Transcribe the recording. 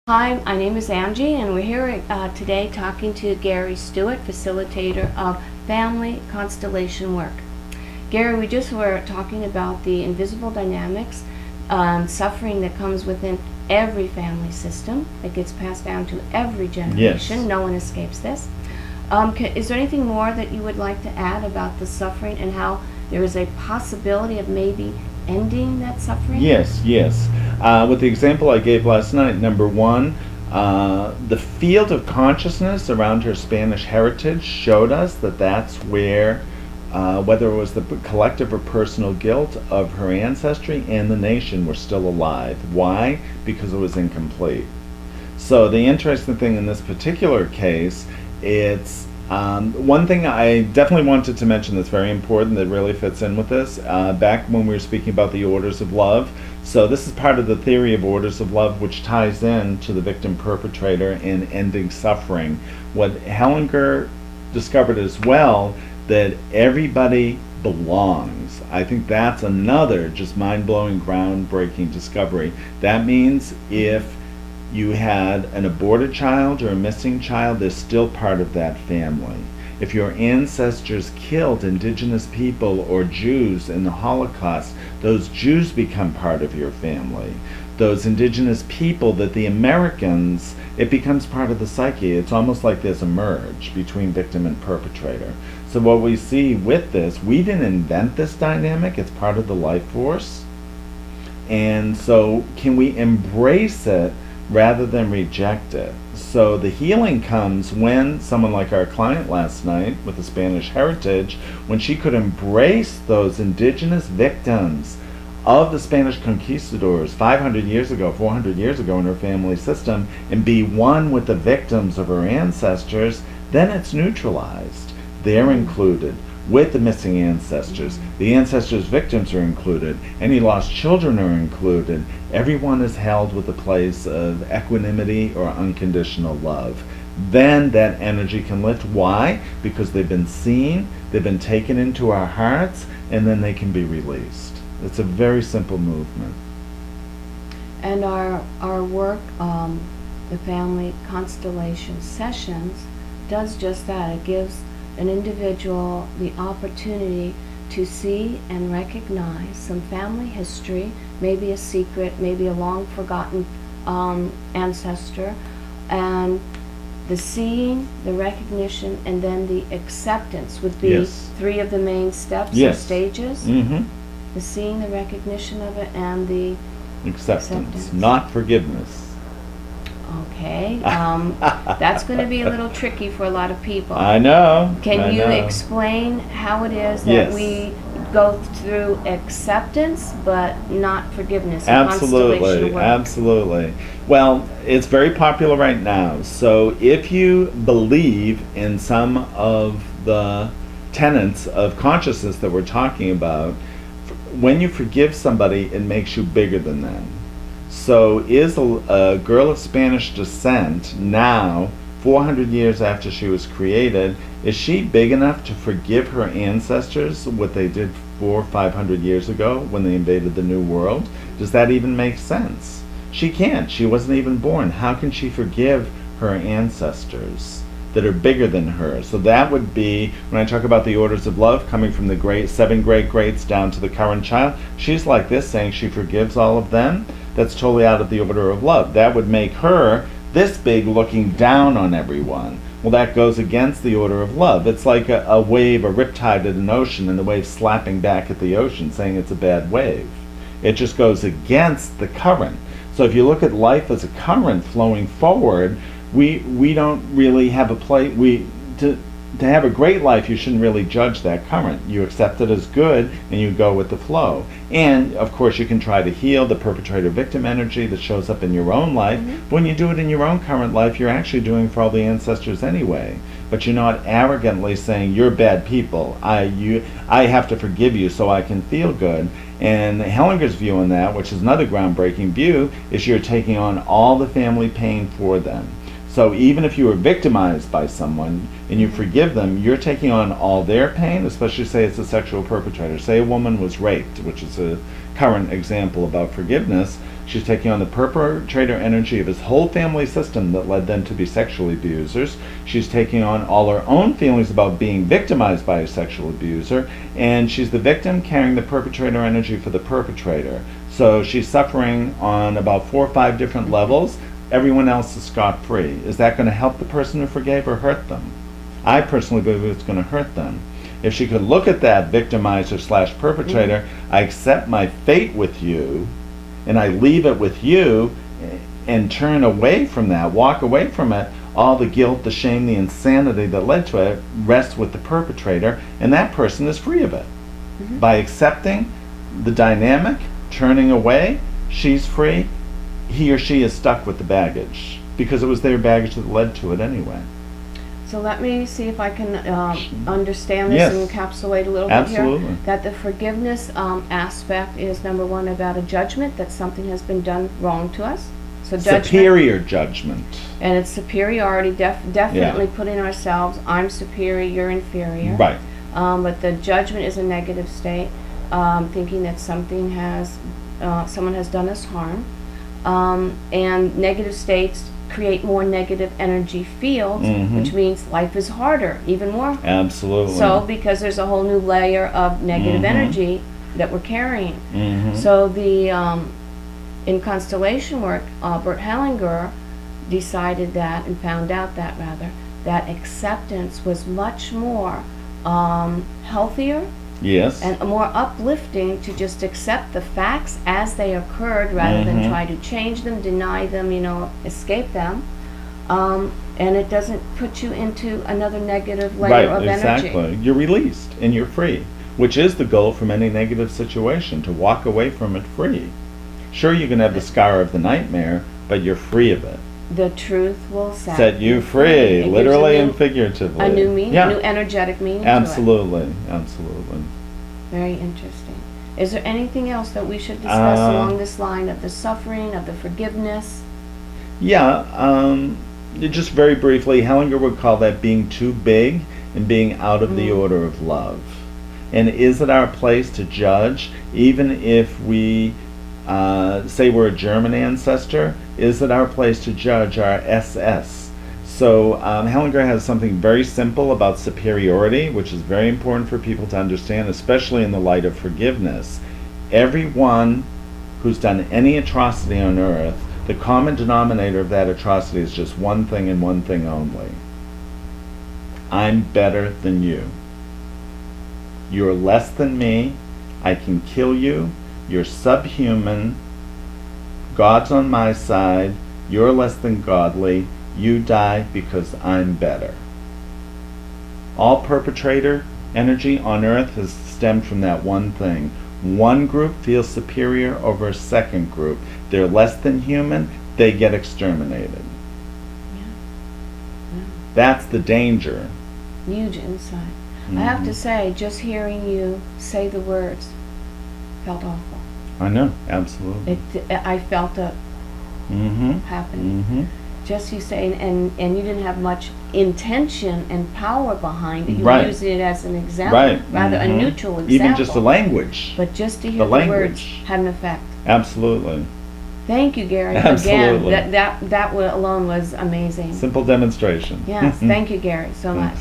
Hi, my name is Angie, and we're here today talking to Gary Stuart, facilitator of family constellation work. Gary, we just were talking about the invisible dynamics, suffering that comes within every family system. It gets passed down to every generation. Yes. No one escapes this. Is there anything more that you would like to add about the suffering and how there is a possibility of maybe ending that suffering? Yes. With the example I gave last night, number one, the field of consciousness around her Spanish heritage showed us that that's where, whether it was the collective or personal guilt of her ancestry and the nation, were still alive. Why? Because it was incomplete. So the interesting thing in this particular case, it's one thing I definitely wanted to mention that's very important that really fits in with this, back when we were speaking about the orders of love. So this is part of the theory of orders of love, which ties in to the victim-perpetrator and ending suffering. What Hellinger discovered as well, that everybody belongs. I think that's another just mind-blowing, groundbreaking discovery. That means if you had an aborted child or a missing child, they're still part of that family. If your ancestors killed indigenous people or Jews in the Holocaust, those Jews become part of your family. Those indigenous people that the Americans, it becomes part of the psyche. It's almost like there's a merge between victim and perpetrator. So what we see with this, we didn't invent this dynamic, it's part of the life force. And so can we embrace it rather than reject it? So the healing comes when someone like our client last night with the Spanish heritage, when she could embrace those indigenous victims of the Spanish conquistadors 500 years ago, 400 years ago in her family system, and be one with the victims of her ancestors, then it's neutralized. They're included with the missing ancestors. The ancestors' victims are included. Any lost children are included. Everyone is held with a place of equanimity or unconditional love. Then that energy can lift. Why? Because they've been seen, they've been taken into our hearts, and then they can be released. It's a very simple movement. And our work, the Family Constellation Sessions, does just that. It gives an individual the opportunity to see and recognize some family history, maybe a secret, maybe a long forgotten ancestor, and the seeing, the recognition, and then the acceptance would be Yes. three of the main steps or Yes. stages. Mm-hmm. The seeing, the recognition of it, and the Acceptance, not forgiveness. okay. That's going to be a little tricky for a lot of people. I know. Can I you know. explain how it is that Yes. we go through acceptance but not forgiveness? in constellation Absolutely, work? absolutely. Well, it's very popular right now. So if you believe in some of the tenets of consciousness that we're talking about, when you forgive somebody, it makes you bigger than them. So is a girl of Spanish descent now, 400 years after she was created, is she big enough to forgive her ancestors what they did 400 or 500 years ago when they invaded the New World? Does that even make sense? She can't. She wasn't even born. How can she forgive her ancestors that are bigger than her? So that would be, when I talk about the orders of love coming from the seven great greats down to the current child, she's like this, saying she forgives all of them. That's totally out of the order of love. That would make her this big, looking down on everyone. Well, that goes against the order of love. It's like a wave, a riptide at an ocean, and the wave slapping back at the ocean, saying it's a bad wave. It just goes against the current. So if you look at life as a current flowing forward, we don't really have a place. To have a great life, you shouldn't really judge that current. You accept it as good and you go with the flow. And of course you can try to heal the perpetrator-victim energy that shows up in your own life. Mm-hmm. When you do it in your own current life, you're actually doing for all the ancestors anyway. But you're not arrogantly saying, you're bad people. I have to forgive you so I can feel good. And Hellinger's view on that, which is another groundbreaking view, is you're taking on all the family pain for them. So even if you were victimized by someone and you forgive them, you're taking on all their pain, especially say it's a sexual perpetrator. Say a woman was raped, which is a current example about forgiveness. She's taking on the perpetrator energy of his whole family system that led them to be sexual abusers. She's taking on all her own feelings about being victimized by a sexual abuser, and she's the victim carrying the perpetrator energy for the perpetrator. So she's suffering on about 4 or 5 different levels. Everyone else is scot-free. Is that going to help the person who forgave or hurt them? I personally believe it's going to hurt them. If she could look at that victimizer / perpetrator, I accept my fate with you, and I leave it with you, and turn away from that, walk away from it, all the guilt, the shame, the insanity that led to it rests with the perpetrator, and that person is free of it. By accepting the dynamic, turning away, she's free. He or she is stuck with the baggage, because it was their baggage that led to it anyway. So let me see if I can understand this Yes. and encapsulate a little bit Absolutely. here. That the forgiveness aspect is, number one, about a judgment that something has been done wrong to us. So judgment, Superior judgment. and it's superiority, definitely putting ourselves, I'm superior, you're inferior. Right. But the judgment is a negative state, thinking that something has, someone has done us harm. And negative states create more negative energy fields, which means life is harder, even more. Absolutely. So, because there's a whole new layer of negative energy that we're carrying. So in constellation work, Bert Hellinger decided that, and found out that rather, that acceptance was much more healthier Yes. and more uplifting to just accept the facts as they occurred rather than try to change them, deny them, escape them. And it doesn't put you into another negative layer of energy. Exactly. You're released and you're free, which is the goal from any negative situation, to walk away from it free. Sure, you can have the scar of the nightmare, but you're free of it. The truth will Set you free, It gives literally a new- and figuratively. A new meaning, Yeah. new energetic meaning to Absolutely. Absolutely. it. Very interesting. Is there anything else that we should discuss along this line of the suffering, of the forgiveness? Yeah, just very briefly, Hellinger would call that being too big and being out of the order of love. And is it our place to judge, even if we say we're a German ancestor? Is it our place to judge our SS? So Hellinger has something very simple about superiority, which is very important for people to understand, especially in the light of forgiveness. Everyone who's done any atrocity on earth, the common denominator of that atrocity is just one thing and one thing only. I'm better than you. You're less than me. I can kill you. You're subhuman. God's on my side. You're less than godly. You die because I'm better. All perpetrator energy on earth has stemmed from that one thing. One group feels superior over a second group. They're less than human. They get exterminated. That's the danger. Huge insight. I have to say, just hearing you say the words felt awful. I know, absolutely. I felt it happening. Just you saying, and you didn't have much intention and power behind it. You were using it as an example, rather a neutral example. Even just the language. But just to hear the words had an effect. Absolutely. Thank you, Gary. Absolutely. Again, that alone was amazing. Simple demonstration. Yes, thank you, Gary, so much.